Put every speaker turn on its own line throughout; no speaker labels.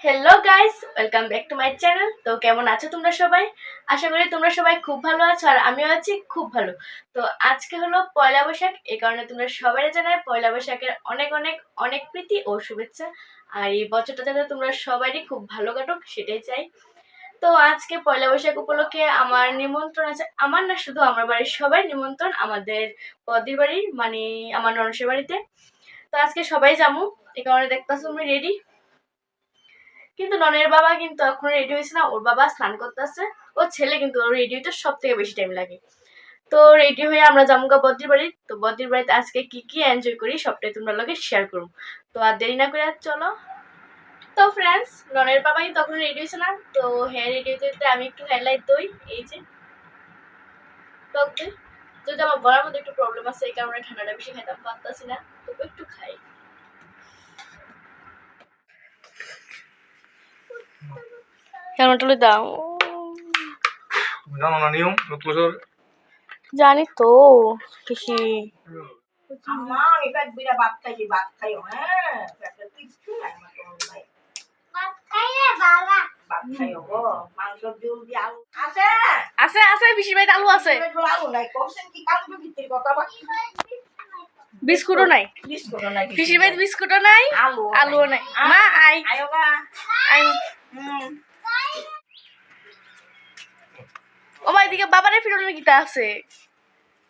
Hello guys, welcome back to my channel. তো কেমন আছো তোমরা সবাই? আশা করি তোমরা সবাই খুব ভালো আছো আর আমিও আছি খুব ভালো। তো আজকে হলো পয়লা বৈশাখ, এই কারণে তোমরা সবাই জানাই পয়লা বৈশাখের অনেক অনেক অনেক প্রীতি ও শুভেচ্ছা। আর এই বছরটা যাতে তোমরা সবারই খুব ভালো কাটুক সেটাই চাই। তো আজকে পয়লা বৈশাখ উপলক্ষে আমার নিমন্ত্রণ আছে, আমার না শুধু আমার বাড়ির সবাই নিমন্ত্রণ, আমাদের বদির বাড়ির মানে আমার ননসের বাড়িতে। তো আজকে সবাই যাবো, এই কারণে দেখতেছো আমি রেডি। কিন্তু ননের বাবা কিন্তু এখন রেডি হয়েছে না, ওর বাবা স্নান করতেছে। ও ছেলে কিন্তু ওর রেডি হইতে সব থেকে বেশি টাইম লাগে। তো রেডি হয়ে আমরা জামুকা বদ্রির বাড়ি। তো বদ্রির বাড়িতে আজকে কি কি এনজয় করি সবটাই তোমরা লোকে শেয়ার করবো। তো আর দেরি না করে চলো। তো ফ্রেন্ডস, ননের বাবা কিন্তু তখন রেডি হয়েছে না, তো হ্যাঁ রেডি হতে হতে আমি একটু হেডলাইট দই, এই যে টক দই। যদি আমার গলার মধ্যে একটু প্রবলেম আছে, এই কারণে ঠান্ডাটা বেশি খাইতে পারতাছি না, তবু একটু খাই। কেমনটা দাও
জানো না নিয়ম নতুন বছর?
জানি তো পিসি। আছে আছে পিসির বাড়িতে আলু আছে, বিস্কুটও নাই পিসির বাড়িতে, বিস্কুটও নাই, আলুও নাই। মা আই আই ও মা, এদিকে বাবারে ফিরনের গীতা আছে।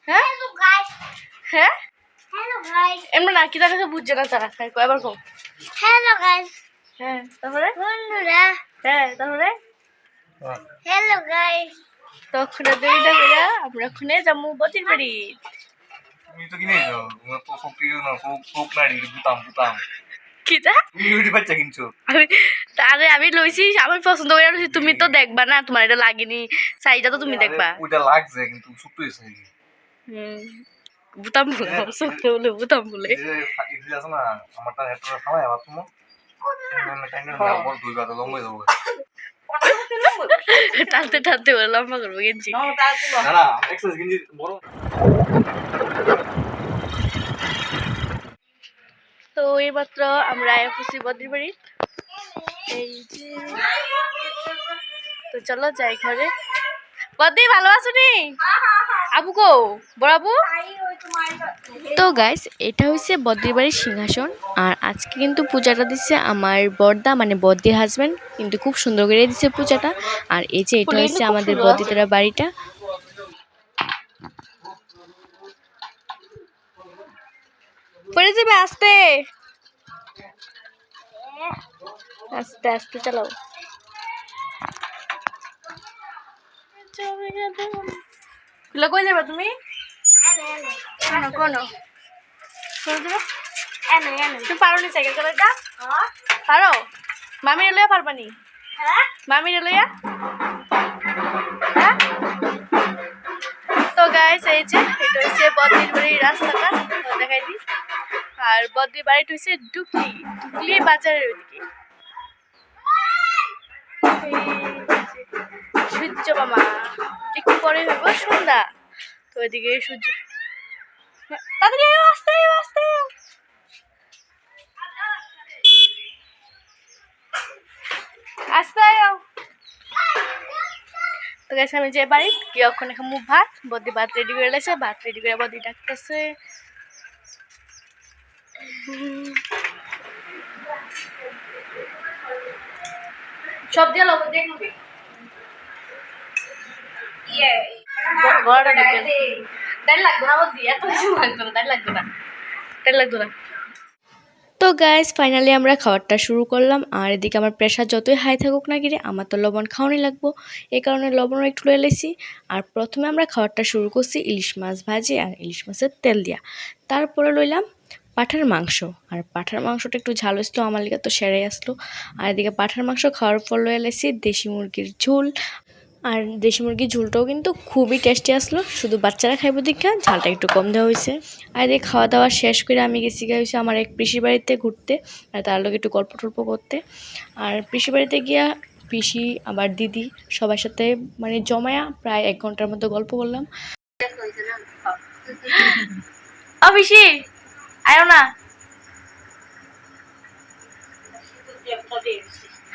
হ্যাঁ হ্যাঁ এমন না কিতা কাছে বুঝছে না তারা, কয়বার কম।
হ্যালো গাইস,
হ্যাঁ তারপরে
বন্ধুরা,
হ্যাঁ তারপরে
হ্যালো গাইস।
তখন দেরিটা করে আমরা ওখানে যাবো বদির বাড়ি।
তুমি তো কিনে যাও, তোমার তো সব প্রিয় না, সব নাই বুতাম বুতাম।
কিতা
তুমি ওইটি বাচ্চা কিনছো?
আরে আমি লইছি, আমি পছন্দ করে লইছি, তুমি তো দেখবা না, তোমার এটা লাগেনি, সাইজটা তো তুমি দেখবা।
ওইটা লাগছে কিন্তু ছোট হয়েছে।
বুতাম বলে সত্যি বলে বুতাম বলে
এই যে আছে না, আমারটা হেডটা খাওয়াই আবার তুমি বল দুই বাদ লম্বা হয়ে যাবো।
টানতে টানতে বলে লম্বা করবো গেঞ্জি।
না এক্সারসাইজ গেঞ্জি বড়।
তো এইমাত্র আমরা এসেছি বদ্রির বাড়ি, এই যে। তো চলো যাই ঘরে। বদ্রি ভালো আছো নি? আবু কো বড় আবু? তো গাইস, এটা হচ্ছে বদ্রির বাড়ির সিংহাসন। আর আজকে কিন্তু পূজাটা দিচ্ছে আমার বড়দা, মানে বদ্রির হাজবেন্ড, কিন্তু খুব সুন্দর করে দিচ্ছে পূজাটা। আর এই যে এটা হচ্ছে আমাদের বদ্রিতরা বাড়িটা। পড়ে যাবে, আস্তে আস্তে আস্তে চালাও। কই যাবা তুমি? কোনো তুমি পারো নি সাইকেল চালাইতা? পারো? মামিরে লইয়া পারবানি? মামিরে লইয়া? হ্যাঁ। তো গাইস, এই যে এটা হচ্ছে বদ্রির বাড়ির রাস্তাটা, দেখাই দিই। আর বদ্রির বাড়িটা হচ্ছে ডুকলি বাজারের ওইদিকে। সূর্য মামা একটু পরে হইব সন্ধ্যা, তো ওইদিকে সূর্য। তাড়াতাড়ি আয়ো, আস্তে আয়ো, আস্তে আয়ো। আস্তে আয়ো। তো গেছে আমি যে বাড়ি গিয়ে ওখানে মুখ ভাত, বদি ভাত রেডি করে লেছে, ভাত রেডি করে বদি ডাকতেছে। সব দিয়ে লবণ দিয়ে খাবি। গলাটা দেখবেন, ডাল লাগবে না বদি, এত কিছু লাগবে না, ডাল লাগবে না, ডাল লাগবে না। তো গাইস, ফাইনালি আমরা খাবারটা শুরু করলাম। আর এদিকে আমার প্রেশার যতই হাই থাকুক না গিয়ে আমার তো লবণ খাওয়ানি লাগবো, এই কারণে লবণও একটু লয়ে লেছি। আর প্রথমে আমরা খাবারটা শুরু করছি ইলিশ মাছ ভাজি আর ইলিশ মাছের তেল দিয়া। তারপরে লইলাম পাঠার মাংস। আর পাঠার মাংসটা একটু ঝাল হয়েছিল, আমার লিগে তো সেরাই আসলো। আর এদিকে পাঠার মাংস খাওয়ার পর লয়ে লেছি দেশি মুরগির ঝোল। আর দেশি মুরগির ঝোলটাও কিন্তু খুবই টেস্টি আসলো, শুধু বাচ্চারা খাইব দীক্ষা ঝালটা একটু কম দেওয়া হয়েছে। আর এদিকে খাওয়া দাওয়া শেষ করে আমি গেছি হয়েছে আমার এক পিসির বাড়িতে ঘুরতে, আর তার লোক একটু গল্প টল্প করতে। আর পিসির বাড়িতে গিয়া পিসি আবার দিদি সবার সাথে মানে জমায়া প্রায় 1 ঘন্টার মতো গল্প করলাম। ও পিসি আয়ো না,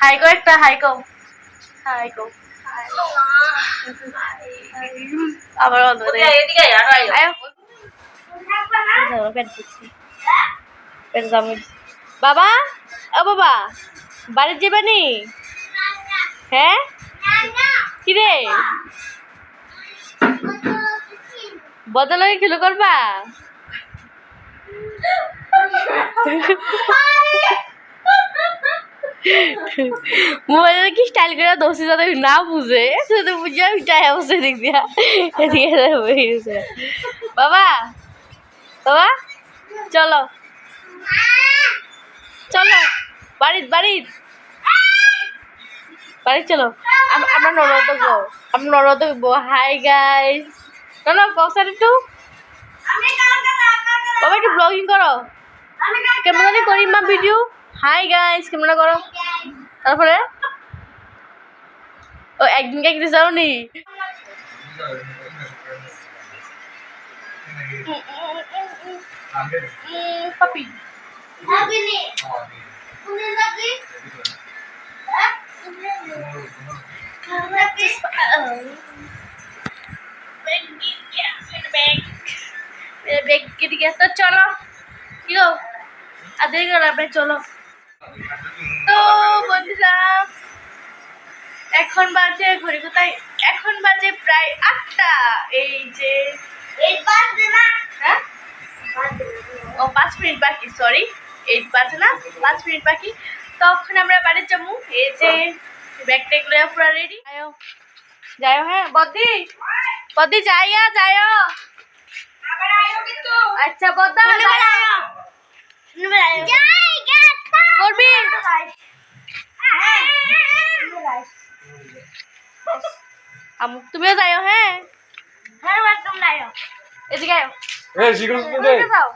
হাই কো একটা হাই কো হাই কো আবার অন্ধ এদিকে আয় বাবা ও বাবা বাড়ির যাবে নি হ্যাঁ কি রে বদলে খেলো করবা মোবাইলে কি স্টাইল করে দোষী যাতে না বুঝে শুধু বুঝে আমি চাই অবশ্যই দিক দিয়া এদিকে বাবা বাবা চলো চলো বাড়ির বাড়ির বাড়ি চলো আমরা নরদ গো আমরা নরদ গো হাই গাইস না না বক্সার একটু বাবা একটু ব্লগিং করো কেমন জানি করি মা ভিডিও হাই গাইস কেমন করো তারপরে ও একদিনকে একদিন যাও নি পাপি
Habini. Punya lagi.
তো চলো কি গো আর দেরি করো আপনি চলো তো বন্ধুরা এখন বাজে ঘড়ি কোথায় এখন বাজে প্রায় 8টা এই যে
এই পাঁচ দিন
হ্যাঁ ও 5 মিনিট বাকি সরি 8 বাজে না 5 মিনিট বাকি তখন আমরা বাড়ি যাবো এই যে ব্যাগটা এগুলো পুরো রেডি যাও যাও হ্যাঁ বদ্দি বদ্দি যাইয়া যাও আচ্ছা বদ্দা করবি তুমিও যাও হ্যাঁ
হ্যাঁ একদম নাই
এদিকে আয়
এই শিখছ তো দে
যাও